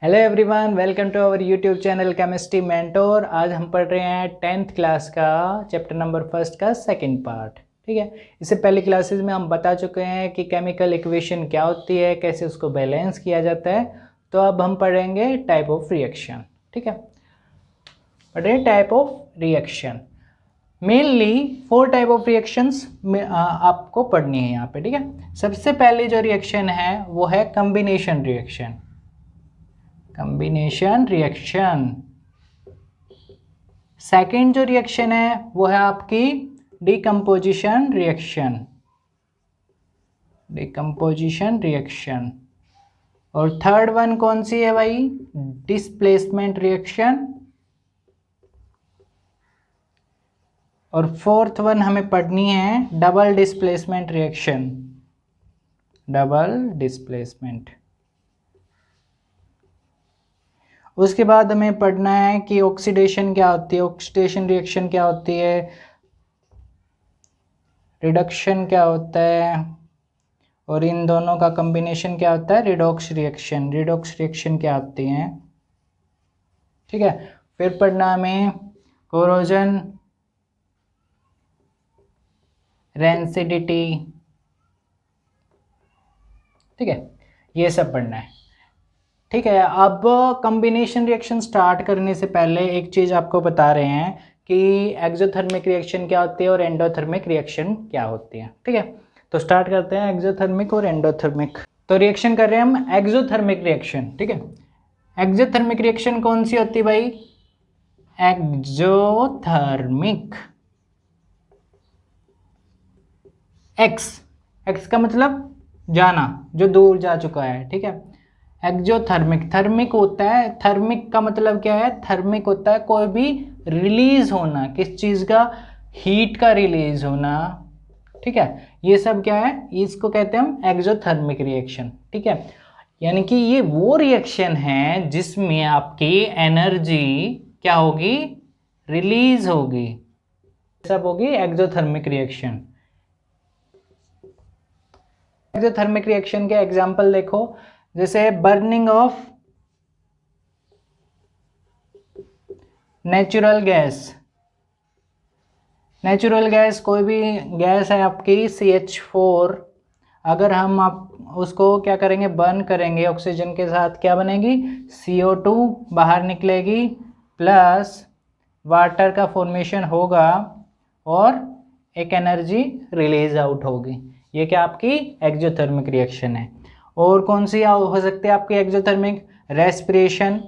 Hello everyone, welcome to our YouTube channel chemistry mentor. आज हम पढ़ रहे हैं 10th क्लास का चैप्टर नंबर फर्स्ट का सेकंड पार्ट। ठीक है, इससे पहले क्लासेस में हम बता चुके हैं कि केमिकल इक्वेशन क्या होती है, कैसे उसको बैलेंस किया जाता है। तो अब हम पढ़ेंगे टाइप ऑफ रिएक्शन। ठीक है, पढ़ रहे हैं type of reaction. Mainly 4 type of reactions आपको पढ़नी है यहाँ पे। ठीक है, सबसे पहले जो रिएक्शन है वो है combination reaction. Combination reaction. Second जो रिएक्शन है वो है आपकी डिकम्पोजिशन रिएक्शन। Decomposition reaction. और थर्ड वन कौन सी है भाई? Displacement reaction. और फोर्थ वन हमें पढ़नी है double displacement reaction. Double displacement. उसके बाद हमें पढ़ना है कि ऑक्सीडेशन क्या होती है, ऑक्सीडेशन रिएक्शन क्या होती है, रिडक्शन क्या होता है, और इन दोनों का कॉम्बिनेशन क्या होता है, रिडॉक्स रिएक्शन। रिडॉक्स रिएक्शन क्या होती हैं। ठीक है, फिर पढ़ना हमें कोरोजन, रेंसिडिटी। ठीक है, ये सब पढ़ना है। ठीक है, अब कॉम्बिनेशन रिएक्शन स्टार्ट करने से पहले एक चीज़ आपको बता रहे हैं कि एक्सोथर्मिक रिएक्शन क्या होती है और एंडोथर्मिक रिएक्शन क्या होती है। ठीक है, तो स्टार्ट करते हैं एक्सोथर्मिक और एंडोथर्मिक। तो रिएक्शन कर रहे हैं हम एक्सोथर्मिक रिएक्शन। ठीक है, एक्सोथर्मिक रिएक्शन कौन सी होती है भाई? एक्सोथर्मिक। एक्स का मतलब जाना, जो दूर जा चुका है। ठीक है, एक्सोथर्मिक। थर्मिक होता है, थर्मिक का मतलब क्या है? थर्मिक होता है कोई भी रिलीज होना, किस चीज़ का? हीट का रिलीज होना। ठीक है, ये सब क्या है? इसको कहते हैं हम एक्सोथर्मिक रिएक्शन। ठीक है, यानी कि ये वो रिएक्शन है जिसमें आपकी एनर्जी क्या होगी? रिलीज होगी। सब होगी एक्सोथर्मिक रिएक्शन। एक्सोथर्मिक रिएक्शन के एग्जांपल देखो, जैसे burning of natural gas. Natural gas कोई भी गैस है आपकी CH4, अगर हम आप उसको क्या करेंगे? बर्न करेंगे ऑक्सीजन के साथ, क्या बनेगी? CO2 बाहर निकलेगी, प्लस वाटर का फॉर्मेशन होगा और एक एनर्जी रिलीज आउट होगी। ये क्या आपकी एक्सोथर्मिक रिएक्शन है। और कौन सी हो सकती है आपकी एक्सोथर्मिक? रेस्पिरेशन।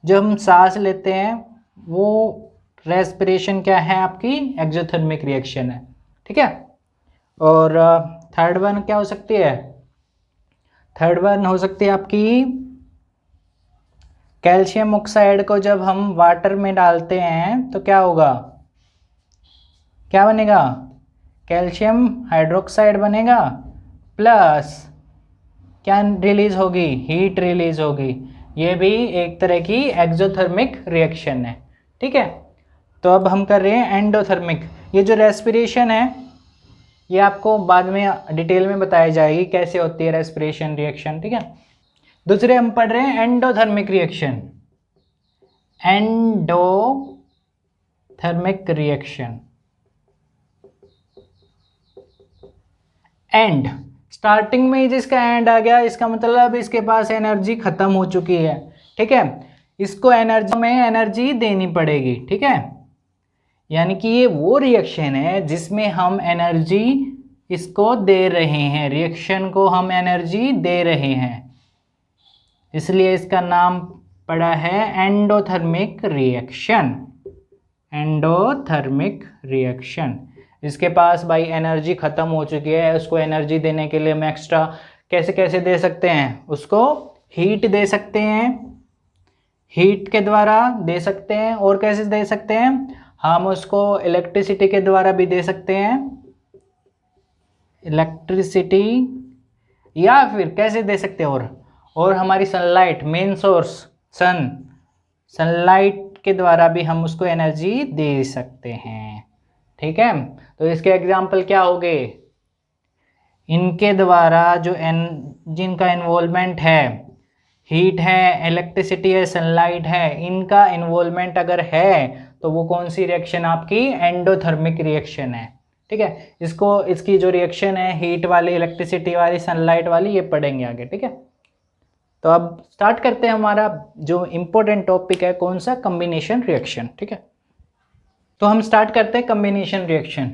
जब हम सांस लेते हैं वो रेस्पिरेशन क्या है आपकी? एक्सोथर्मिक रिएक्शन है। ठीक है, और थर्ड वन क्या हो सकती है? थर्ड वन हो सकती है आपकी कैल्शियम ऑक्साइड को जब हम वाटर में डालते हैं तो क्या होगा? क्या बनेगा? कैल्शियम हाइड्रोक्साइड बनेगा, प्लस क्या रिलीज होगी? हीट रिलीज होगी। ये भी एक तरह की एक्सोथर्मिक रिएक्शन है। ठीक है, तो अब हम कर रहे हैं एंडोथर्मिक। ये जो रेस्पिरेशन है ये आपको बाद में डिटेल में बताई जाएगी कैसे होती है रेस्पिरेशन रिएक्शन। ठीक है, दूसरे हम पढ़ रहे हैं endothermic reaction. Endothermic reaction. And starting में ही जिसका एंड आ गया, इसका मतलब इसके पास एनर्जी खत्म हो चुकी है। ठीक है, इसको एनर्जी में एनर्जी देनी पड़ेगी। ठीक है, यानी कि ये वो रिएक्शन है जिसमें हम एनर्जी इसको दे रहे हैं, रिएक्शन को हम एनर्जी दे रहे हैं, इसलिए इसका नाम पड़ा है एंडोथर्मिक रिएक्शन। Endothermic reaction. इसके पास भाई एनर्जी खत्म हो चुकी है, उसको एनर्जी देने के लिए हम एक्स्ट्रा कैसे कैसे दे सकते हैं? उसको हीट दे सकते हैं, हीट के द्वारा दे सकते हैं। और कैसे दे सकते हैं? हम उसको इलेक्ट्रिसिटी के द्वारा भी दे सकते हैं, इलेक्ट्रिसिटी, या फिर कैसे दे सकते हैं? और हमारी सनलाइट, मेन सोर्स सनलाइट के द्वारा भी हम उसको एनर्जी दे सकते हैं। ठीक है, तो इसके एग्जाम्पल क्या हो गए? इनके द्वारा जो जिनका इन्वॉल्वमेंट है हीट है, इलेक्ट्रिसिटी है, सनलाइट है, इनका इन्वॉल्वमेंट अगर है तो वो कौन सी रिएक्शन आपकी एंडोथर्मिक रिएक्शन है। ठीक है, इसकी जो रिएक्शन है हीट वाली, इलेक्ट्रिसिटी वाली, सनलाइट वाली, ये पढ़ेंगे आगे। ठीक है, तो अब स्टार्ट करते हैं। हमारा जो इम्पोर्टेंट टॉपिक है कौन सा, कम्बिनेशन रिएक्शन। ठीक है, तो हम स्टार्ट करते हैं कम्बिनेशन रिएक्शन।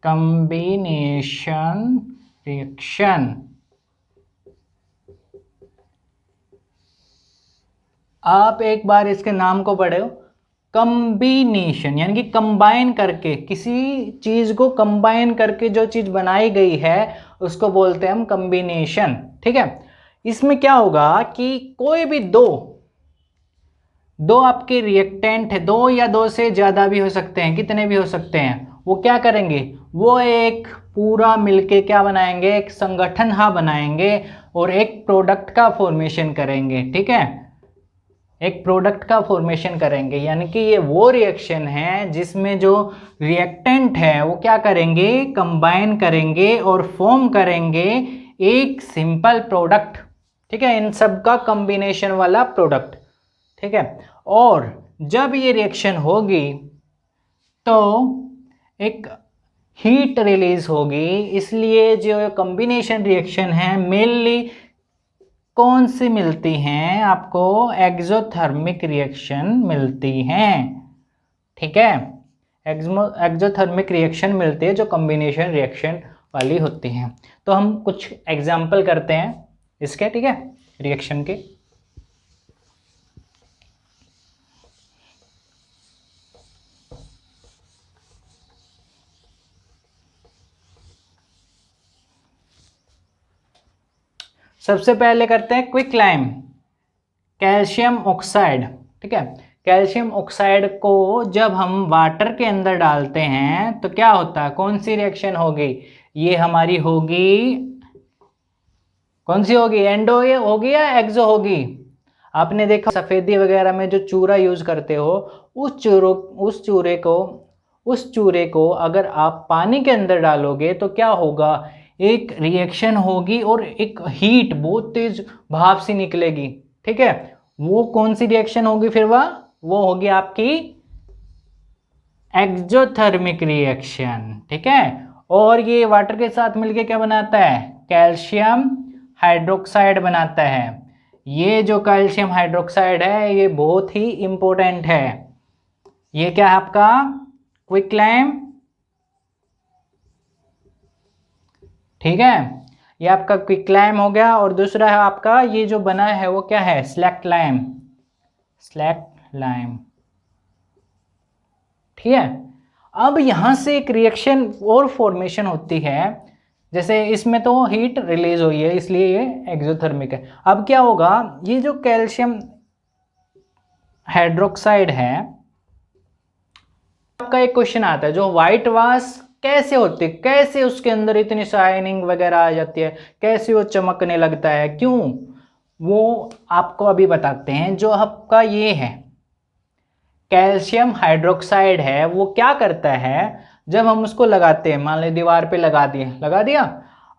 कम्बिनेशन रिएक्शन, आप एक बार इसके नाम को पढ़े हो, कम्बिनेशन यानी कि कंबाइन करके, किसी चीज को कंबाइन करके जो चीज बनाई गई है उसको बोलते हैं हम कम्बिनेशन। ठीक है, इसमें क्या होगा कि कोई भी दो आपके रिएक्टेंट है, दो या दो से ज्यादा भी हो सकते हैं, कितने भी हो सकते हैं, वो क्या करेंगे, वो एक पूरा मिलके क्या बनाएंगे, एक संगठन बनाएंगे और एक प्रोडक्ट का फॉर्मेशन करेंगे। ठीक है, एक प्रोडक्ट का फॉर्मेशन करेंगे, यानी कि ये वो रिएक्शन है जिसमें जो रिएक्टेंट है वो क्या करेंगे, कंबाइन करेंगे और फॉर्म करेंगे एक सिंपल प्रोडक्ट। ठीक है, इन सब का कॉम्बिनेशन वाला प्रोडक्ट। ठीक है, और जब ये रिएक्शन होगी तो एक हीट रिलीज होगी, इसलिए जो कॉम्बिनेशन रिएक्शन है मेनली कौन सी मिलती हैं आपको, एक्सोथर्मिक रिएक्शन मिलती हैं। ठीक है, एक्सोथर्मिक रिएक्शन मिलती है जो कॉम्बिनेशन रिएक्शन वाली होती हैं। तो हम कुछ एग्जाम्पल करते हैं इसके। ठीक है, रिएक्शन के। सबसे पहले करते हैं क्विकलाइम, कैल्शियम ऑक्साइड। ठीक है, कैल्शियम ऑक्साइड को जब हम वाटर के अंदर डालते हैं तो क्या होता है, कौन सी रिएक्शन होगी, ये हमारी होगी, कौन सी होगी, एंडो होगी या एक्सो होगी। आपने देखा सफेदी वगैरह में जो चूरा यूज करते हो, उस चूरे को अगर आप पानी के अंदर डालोगे तो क्या होगा, एक रिएक्शन होगी और एक हीट, बहुत तेज भाप सी निकलेगी। ठीक है, वो कौन सी रिएक्शन होगी फिर, वो होगी आपकी एक्सोथर्मिक रिएक्शन। ठीक है, और ये वाटर के साथ मिलके क्या बनाता है, कैल्शियम हाइड्रोक्साइड बनाता है। ये जो कैल्शियम हाइड्रोक्साइड है ये बहुत ही इंपॉर्टेंट है। ये क्या है आपका क्विकलाइम। ठीक है, ये आपका क्विकलाइम हो गया। और दूसरा है आपका ये जो बना है वो क्या है, स्लैक्ट लाइम। ठीक है, अब यहां से एक रिएक्शन और फॉर्मेशन होती है, जैसे इसमें तो हीट रिलीज हुई है इसलिए ये एक्सोथर्मिक है। अब क्या होगा, ये जो कैल्शियम हाइड्रोक्साइड है, आपका एक क्वेश्चन आता है, जो व्हाइट वाश कैसे होती है, कैसे उसके अंदर इतनी शाइनिंग वगैरह आ जाती है, कैसे वो चमकने लगता है, क्यों, वो आपको अभी बताते हैं। जो आपका ये है कैल्शियम हाइड्रोक्साइड है, वो क्या करता है, जब हम उसको लगाते हैं, मान ली दीवार पे लगा दिया,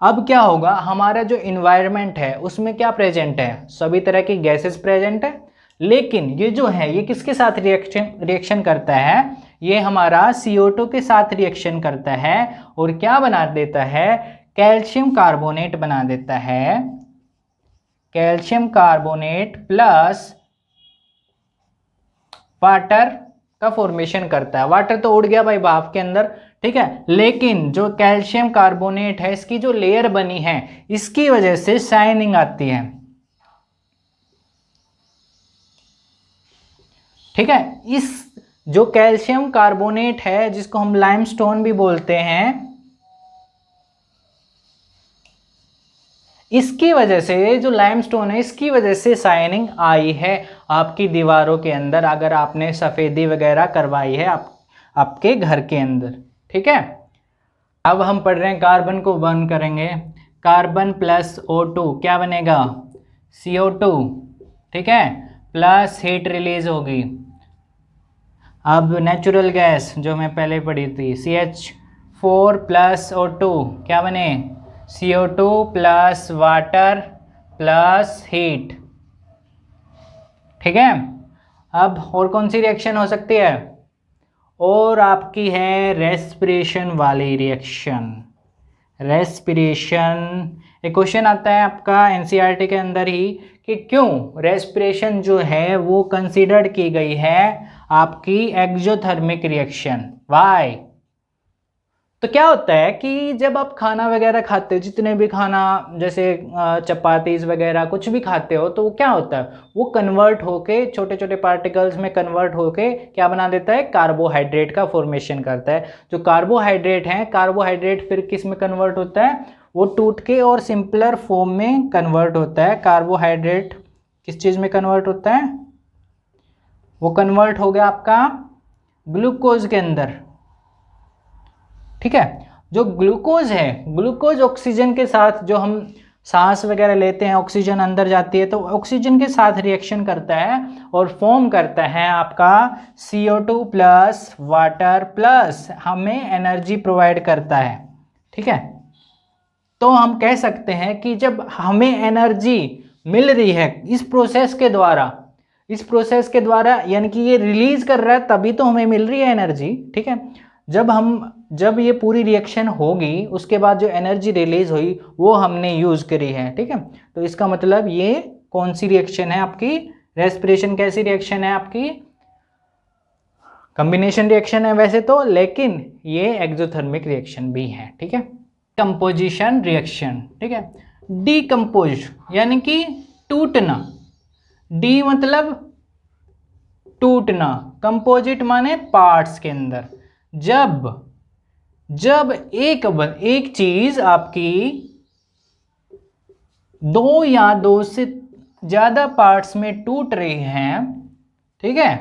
अब क्या होगा, हमारा जो इन्वायरमेंट है उसमें क्या प्रेजेंट है, सभी तरह की गैसेस प्रेजेंट है, लेकिन ये जो है ये किसके साथ रिएक्शन करता है, ये हमारा CO2 के साथ रिएक्शन करता है और क्या बना देता है, कैल्शियम कार्बोनेट बना देता है। कैल्शियम कार्बोनेट प्लस वाटर का फॉर्मेशन करता है। वाटर तो उड़ गया भाई भाप के अंदर, ठीक है, लेकिन जो कैल्शियम कार्बोनेट है इसकी जो लेयर बनी है इसकी वजह से शाइनिंग आती है। ठीक है, इस जो कैल्शियम कार्बोनेट है जिसको हम लाइमस्टोन भी बोलते हैं, इसकी वजह से जो लाइमस्टोन है इसकी वजह से शाइनिंग आई है आपकी दीवारों के अंदर, अगर आपने सफेदी वगैरह करवाई है आपके घर के अंदर। ठीक है, अब हम पढ़ रहे हैं कार्बन को बर्न करेंगे, कार्बन प्लस O2 क्या बनेगा, CO2। ठीक है, प्लस हीट रिलीज होगी। अब नेचुरल गैस जो मैं पहले पढ़ी थी, CH4 प्लस O2 क्या बने, CO2 plus water plus heat. ठीक है, अब और कौन सी रिएक्शन हो सकती है? और आपकी है रेस्पिरेशन वाली रिएक्शन। रेस्पिरेशन, एक क्वेश्चन आता है आपका एनसीईआरटी के अंदर ही कि क्यों रेस्पिरेशन जो है वो कंसीडर्ड की गई है आपकी एक्सोथर्मिक रिएक्शन, व्हाई? तो क्या होता है कि जब आप खाना वगैरह खाते हो, जितने भी खाना जैसे चपातीस वगैरह कुछ भी खाते हो, तो वो क्या होता है, वो कन्वर्ट होके छोटे छोटे पार्टिकल्स में कन्वर्ट होके क्या बना देता है, कार्बोहाइड्रेट का फॉर्मेशन करता है। जो कार्बोहाइड्रेट है, कार्बोहाइड्रेट फिर किस में कन्वर्ट होता है, वो टूट के और सिंपलर फॉर्म में कन्वर्ट होता है। कार्बोहाइड्रेट किस चीज़ में कन्वर्ट होता है, वो कन्वर्ट हो गया आपका ग्लूकोज के अंदर। ठीक है, जो ग्लूकोज है, ग्लूकोज ऑक्सीजन के साथ, जो हम सांस वगैरह लेते हैं, ऑक्सीजन अंदर जाती है तो ऑक्सीजन के साथ रिएक्शन करता है और फॉर्म करता है आपका CO2 प्लस वाटर प्लस हमें एनर्जी प्रोवाइड करता है। ठीक है, तो हम कह सकते हैं कि जब हमें एनर्जी मिल रही है इस प्रोसेस के द्वारा, इस प्रोसेस के द्वारा यानी कि ये रिलीज कर रहा है तभी तो हमें मिल रही है एनर्जी। ठीक है, जब ये पूरी रिएक्शन होगी उसके बाद जो एनर्जी रिलीज हुई वो हमने यूज करी है। ठीक है, तो इसका मतलब ये कौन सी रिएक्शन है आपकी, रेस्पिरेशन कैसी रिएक्शन है आपकी, कॉम्बिनेशन रिएक्शन है वैसे तो, लेकिन ये एक्सोथर्मिक रिएक्शन भी है। ठीक है, कंपोजिशन रिएक्शन। ठीक है, डीकंपोज यानी कि टूटना, डी मतलब टूटना, कंपोजिट माने पार्ट्स के अंदर। जब एक चीज आपकी दो या दो से ज्यादा पार्ट्स में टूट रही है, ठीक है,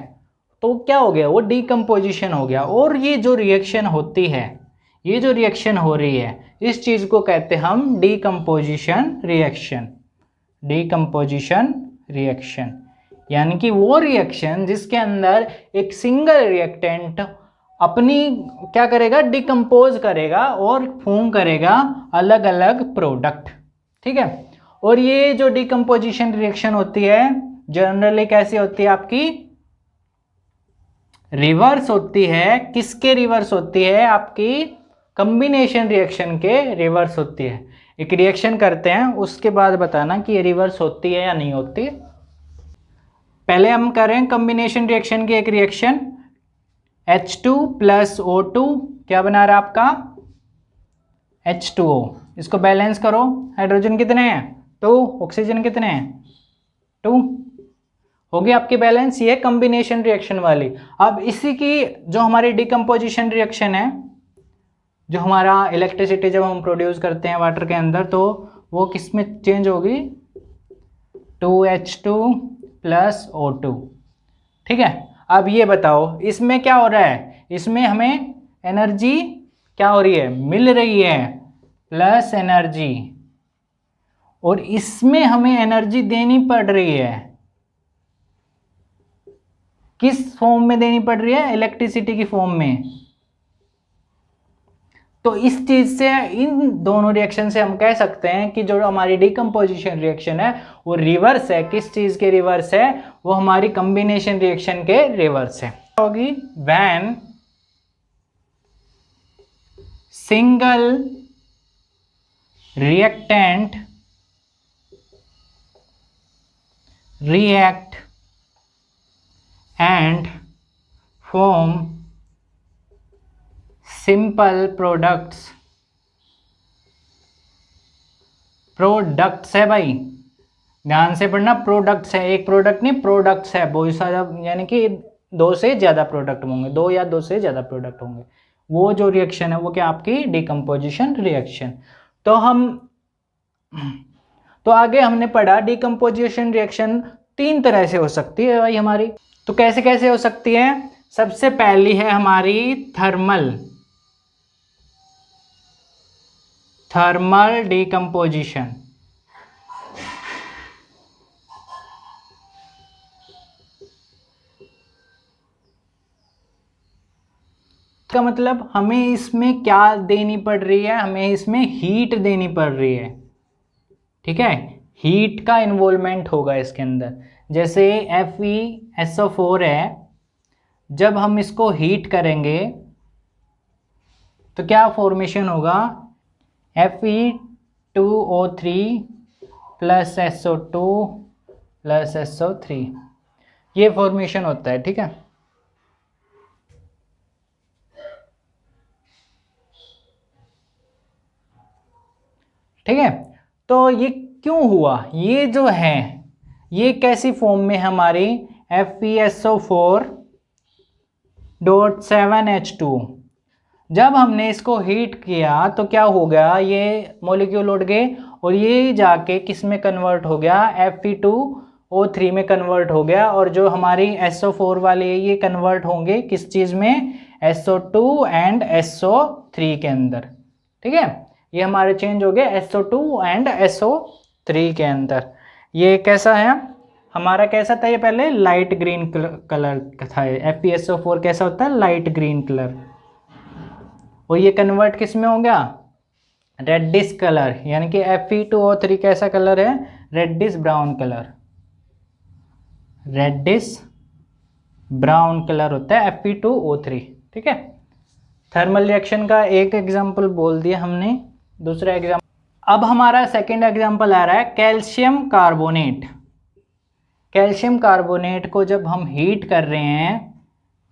तो क्या हो गया, वो डीकंपोजिशन हो गया। और ये जो रिएक्शन होती है, ये जो रिएक्शन हो रही है, इस चीज को कहते हैं हम डीकंपोजिशन रिएक्शन। डीकंपोजिशन रिएक्शन यानी कि वो रिएक्शन जिसके अंदर एक सिंगल रिएक्टेंट अपनी क्या करेगा, डिकम्पोज करेगा और फॉर्म करेगा अलग अलग प्रोडक्ट। ठीक है, और ये जो डिकम्पोजिशन रिएक्शन होती है जनरली कैसी होती है आपकी, रिवर्स होती है। किसके रिवर्स होती है, आपकी कॉम्बिनेशन रिएक्शन के रिवर्स होती है। एक रिएक्शन करते हैं उसके बाद बताना कि ये रिवर्स होती है या नहीं होती। पहले हम करें कॉम्बिनेशन रिएक्शन की एक रिएक्शन, H2 प्लस O2 क्या बना रहा है आपका, H2O। इसको बैलेंस करो, हाइड्रोजन कितने हैं, 2, ऑक्सीजन कितने हैं, 2, हो गई आपकी बैलेंस। ये कॉम्बिनेशन रिएक्शन वाली। अब इसी की जो हमारी डिकम्पोजिशन रिएक्शन है, जो हमारा इलेक्ट्रिसिटी जब हम प्रोड्यूस करते हैं वाटर के अंदर, तो वो किस में चेंज होगी, 2H2 प्लस O2। ठीक है, अब ये बताओ इसमें क्या हो रहा है, इसमें हमें एनर्जी क्या हो रही है, मिल रही है, प्लस एनर्जी, और इसमें हमें एनर्जी देनी पड़ रही है। किस फॉर्म में देनी पड़ रही है, इलेक्ट्रिसिटी की फॉर्म में। तो इस चीज से, इन दोनों रिएक्शन से हम कह सकते हैं कि जो हमारी डिकम्पोजिशन रिएक्शन है वो रिवर्स है। किस चीज के रिवर्स है, वो हमारी कॉम्बिनेशन रिएक्शन के रिवर्स है। होगी when single reactant react and form simple products। Products है भाई, ध्यान से पढ़ना, प्रोडक्ट्स है, एक प्रोडक्ट नहीं, प्रोडक्ट्स है, बहुत सारा, यानी कि दो से ज्यादा प्रोडक्ट होंगे, दो या दो से ज्यादा प्रोडक्ट होंगे। वो जो रिएक्शन है वो क्या आपकी डिकम्पोजिशन रिएक्शन। तो आगे हमने पढ़ा डिकम्पोजिशन रिएक्शन 3 तरह से हो सकती है भाई हमारी। तो कैसे कैसे हो सकती है, सबसे पहली है हमारी थर्मल डिकम्पोजिशन। का मतलब हमें इसमें क्या देनी पड़ रही है, हमें इसमें हीट देनी पड़ रही है, ठीक है, हीट का इन्वॉल्वमेंट होगा इसके अंदर। जैसे FeSO4 है, जब हम इसको हीट करेंगे तो क्या फॉर्मेशन होगा, Fe2O3 plus SO2 plus SO3, ये फॉर्मेशन होता है, ठीक है। ठीक है, तो ये क्यों हुआ, ये जो है ये कैसी फॉर्म में हमारी FeSO4.7H2, जब हमने इसको हीट किया तो क्या हो गया, ये मॉलिक्यूल उड़ गए और ये जाके किस में कन्वर्ट हो गया, Fe2O3 में कन्वर्ट हो गया, और जो हमारी SO4 वाले ये कन्वर्ट होंगे किस चीज़ में, SO2 एंड SO3 के अंदर, ठीक है। ये हमारे चेंज हो गए SO2 एंड SO3 के अंदर। ये कैसा है हमारा, कैसा था ये पहले, लाइट ग्रीन कलर था। FeSO4 कैसा होता है, लाइट ग्रीन कलर, और ये कन्वर्ट किस में हो गया, रेडिश कलर, यानी कि Fe2O3 कैसा कलर है, reddish brown colour, reddish brown colour होता है Fe2O3, ठीक है। थर्मल रिएक्शन का एक एग्जांपल बोल दिया हमने। दूसरा एग्जांपल, अब हमारा सेकंड एग्जांपल आ रहा है कैल्शियम कार्बोनेट। कैल्शियम कार्बोनेट को जब हम हीट कर रहे हैं,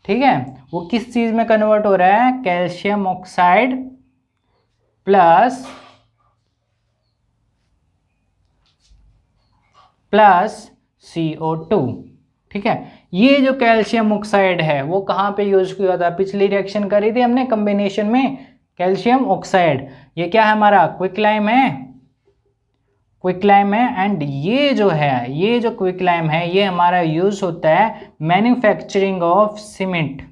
ठीक है, वो किस चीज में कन्वर्ट हो रहा है, कैल्शियम ऑक्साइड प्लस CO2, ठीक है। ये जो कैल्शियम ऑक्साइड है वो कहाँ पे यूज किया था, पिछली रिएक्शन करी थी हमने कॉम्बिनेशन में कैल्शियम ऑक्साइड, ये क्या है हमारा, क्विकलाइम है, क्विकलाइम है। एंड ये जो है, ये जो क्विकलाइम है ये हमारा यूज होता है मैन्युफैक्चरिंग ऑफ सीमेंट,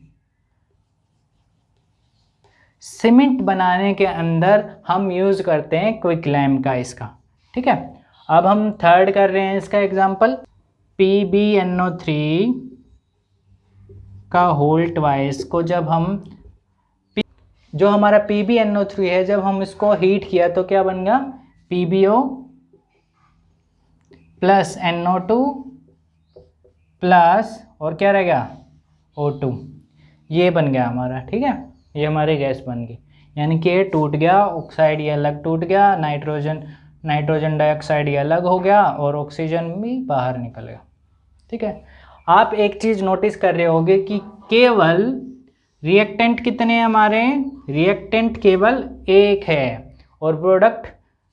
सीमेंट बनाने के अंदर हम यूज करते हैं क्विकलाइम का इसका, ठीक है। अब हम थर्ड कर रहे हैं इसका एग्जांपल, PbNO3 का होल ट्वाइस को जब हम, जो हमारा PbNO3 है जब हम इसको हीट किया तो क्या बन गया, PbO प्लस NO2 प्लस और क्या रह गया, O2, ये बन गया हमारा, ठीक है। ये हमारी गैस बन गई, यानी कि ये टूट गया, ऑक्साइड ये अलग टूट गया, नाइट्रोजन डाइऑक्साइड ये अलग हो गया और ऑक्सीजन भी बाहर निकल गया, ठीक है। आप एक चीज़ नोटिस कर रहे होंगे कि केवल रिएक्टेंट कितने हैं हमारे, रिएक्टेंट केवल एक है और प्रोडक्ट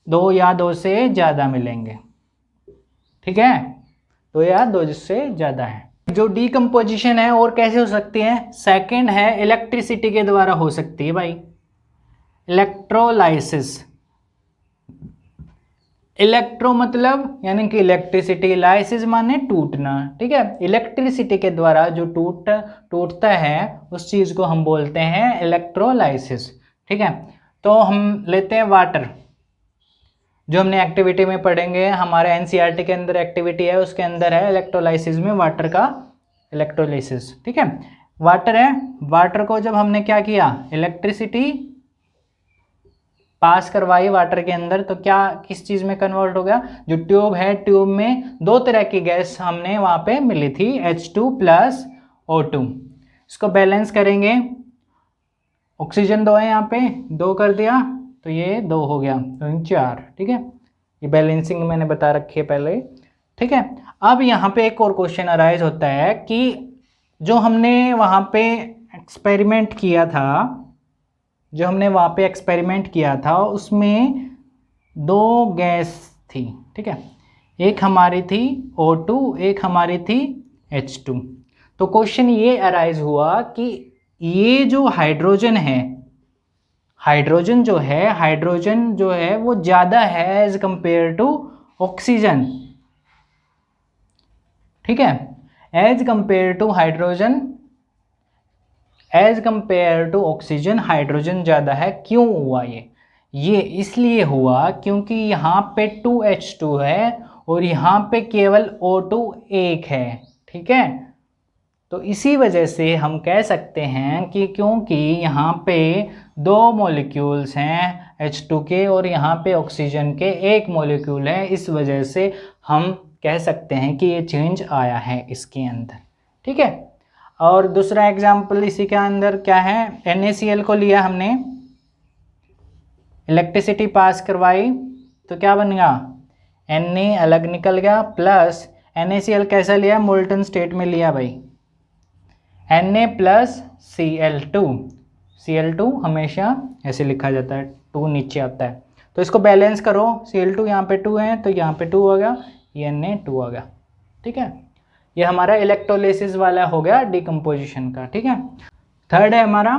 2 या 2 से ज़्यादा मिलेंगे, ठीक है, 2 या 2 से ज़्यादा है। जो डीकम्पोजिशन है और कैसे हो सकती है, सेकंड है इलेक्ट्रिसिटी के द्वारा हो सकती है भाई, इलेक्ट्रोलाइसिस। इलेक्ट्रो मतलब यानी कि इलेक्ट्रिसिटी, लाइसिस माने टूटना, ठीक है। इलेक्ट्रिसिटी के द्वारा जो टूटता है उस चीज़ को हम बोलते हैं इलेक्ट्रोलाइसिस, ठीक है। तो हम लेते हैं वाटर, जो हमने एक्टिविटी में पढ़ेंगे, हमारे एनसीईआरटी के अंदर एक्टिविटी है उसके अंदर है इलेक्ट्रोलाइसिस में वाटर का इलेक्ट्रोलाइसिस, ठीक है। वाटर है, वाटर को जब हमने क्या किया, इलेक्ट्रिसिटी पास करवाई वाटर के अंदर तो क्या किस चीज़ में कन्वर्ट हो गया, जो ट्यूब है ट्यूब में 2 तरह की गैस हमने वहाँ पे मिली थी, H2 प्लस O2, इसको बैलेंस करेंगे, ऑक्सीजन 2 है यहाँ पे, 2 कर दिया तो ये 2 हो गया, तो 4, ठीक है। ये बैलेंसिंग मैंने बता रखी है पहले, ठीक है। अब यहाँ पे एक और क्वेश्चन अराइज होता है कि जो हमने वहाँ पे एक्सपेरिमेंट किया था, जो हमने वहाँ पे एक्सपेरिमेंट किया था उसमें 2 गैस थी, ठीक है, एक हमारी थी O2, एक हमारी थी H2। तो क्वेश्चन ये अराइज हुआ कि ये जो हाइड्रोजन है, हाइड्रोजन जो है वो ज़्यादा है एज कंपेयर टू ऑक्सीजन, ठीक है, as compare to hydrogen, as compare to oxygen hydrogen ज़्यादा है। क्यों हुआ ये इसलिए हुआ क्योंकि यहाँ पे 2H2 है और यहाँ पे केवल O2 एक है, ठीक है। तो इसी वजह से हम कह सकते हैं कि क्योंकि यहाँ पे 2 मॉलिक्यूल्स हैं H2 के और यहाँ पे ऑक्सीजन के 1 मॉलिक्यूल है, इस वजह से हम कह सकते हैं कि ये चेंज आया है इसके अंदर। ठीक है, और दूसरा एग्जाम्पल इसी के अंदर क्या है, NaCl को लिया हमने, इलेक्ट्रिसिटी पास करवाई तो क्या बनेगा, Na अलग निकल गया, प्लस NaCl कैसा लिया, मोल्टन स्टेट में लिया भाई, Na प्लस Cl2, Cl2 हमेशा ऐसे लिखा जाता है, 2 नीचे आता है, तो इसको बैलेंस करो, Cl2 यहाँ पे 2 है तो यहाँ पे 2 हो गया, ये Na2 आ गया। ठीक है, ये हमारा इलेक्ट्रोलिसिस वाला हो गया डिकम्पोजिशन का। ठीक है, थर्ड है हमारा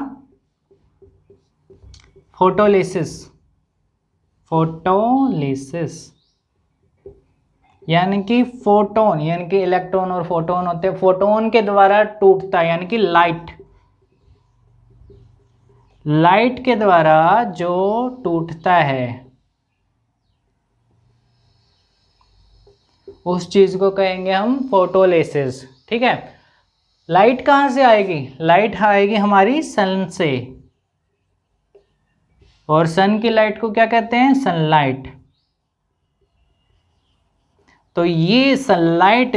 फोटोलिसिस। फोटोलिसिस यानी कि फोटोन, यानी कि इलेक्ट्रॉन और फोटोन होते हैं, फोटोन के द्वारा टूटता है, यानी कि लाइट के द्वारा जो टूटता है उस चीज को कहेंगे हम फोटोलिसिस। ठीक है, लाइट कहां से आएगी, लाइट आएगी हमारी सन से, और सन की लाइट को क्या कहते हैं, सनलाइट। तो ये सनलाइट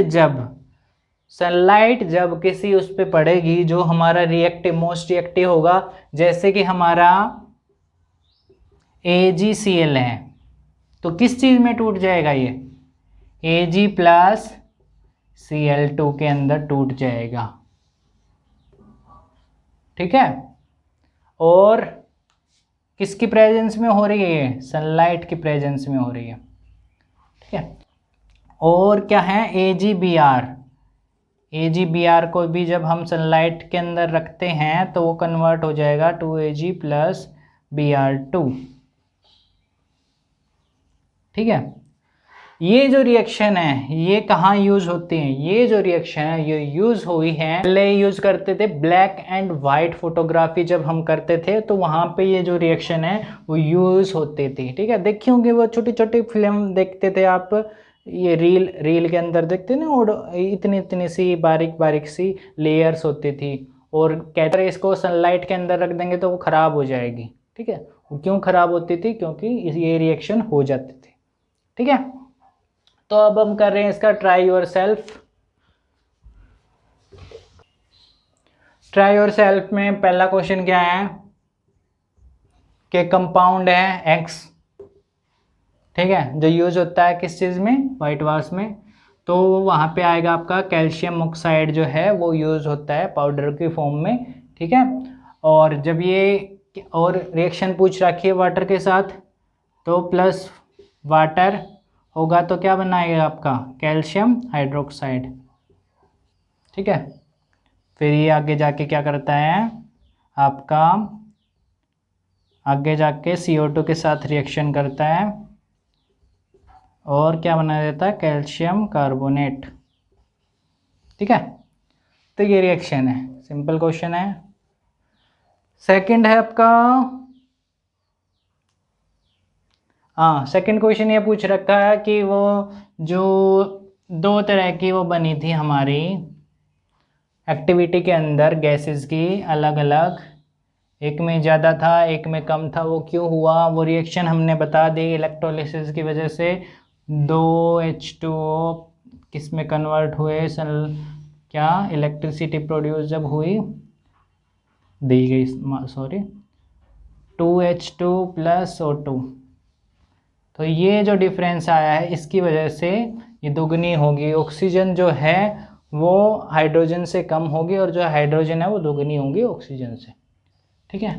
जब किसी उस पे पड़ेगी जो हमारा रिएक्टिव, मोस्ट रिएक्टिव होगा, जैसे कि हमारा AgCl है, तो किस चीज में टूट जाएगा, ये Ag प्लस Cl2 के अंदर टूट जाएगा। ठीक है, और किसकी प्रेजेंस में हो रही है, सनलाइट की प्रेजेंस में हो रही है। ठीक है, और क्या है, AgBr को भी जब हम सनलाइट के अंदर रखते हैं तो वो कन्वर्ट हो जाएगा 2Ag प्लस Br2। ठीक है, ये जो रिएक्शन है ये कहाँ यूज होती है, ये जो रिएक्शन है ये यूज हुई है, पहले यूज करते थे ब्लैक एंड वाइट फोटोग्राफी जब हम करते थे तो वहाँ पे ये जो रिएक्शन है वो यूज होती थी। ठीक है, देखी होंगे वो छोटी छोटी फिल्म देखते थे आप, ये रील के अंदर देखते ना, और इतनी इतनी सी बारीक सी लेयर्स होती थी, और कहते हैं इसको सनलाइट के अंदर रख देंगे तो वो ख़राब हो जाएगी। ठीक है, वो क्यों ख़राब होती थी, क्योंकि ये रिएक्शन हो जाती थी। ठीक है, तो अब हम कर रहे हैं इसका try your self. Try your self में पहला क्वेश्चन क्या है कि कंपाउंड है X, ठीक है, जो यूज होता है किस चीज़ में, वाइट वाश में, तो वहाँ पे आएगा आपका कैल्शियम ऑक्साइड जो है वो यूज होता है पाउडर की फॉर्म में। ठीक है, और जब ये और रिएक्शन पूछ रखी है वाटर के साथ, तो प्लस वाटर होगा तो क्या बनाएगा आपका, कैल्शियम हाइड्रोक्साइड। ठीक है, फिर ये आगे जाके क्या करता है आपका, आगे जाके CO2 के साथ रिएक्शन करता है और क्या बना देता है, कैल्शियम कार्बोनेट। ठीक है, तो ये रिएक्शन है, सिंपल क्वेश्चन है। सेकंड है आपका, सेकंड क्वेश्चन ये पूछ रखा है कि वो जो 2 तरह की वो बनी थी हमारी एक्टिविटी के अंदर गैसेस की अलग अलग, एक में ज़्यादा था एक में कम था, वो क्यों हुआ, वो रिएक्शन हमने बता दी, इलेक्ट्रोलिसिस की वजह से 2H2O किस में कन्वर्ट हुए, क्या इलेक्ट्रिसिटी प्रोड्यूस जब हुई, दी गई, सॉरी 2H2 प्लस O2, तो ये जो डिफरेंस आया है इसकी वजह से ये दुगनी होगी, ऑक्सीजन जो है वो हाइड्रोजन से कम होगी और जो हाइड्रोजन है वो दुगनी होगी ऑक्सीजन से। ठीक है।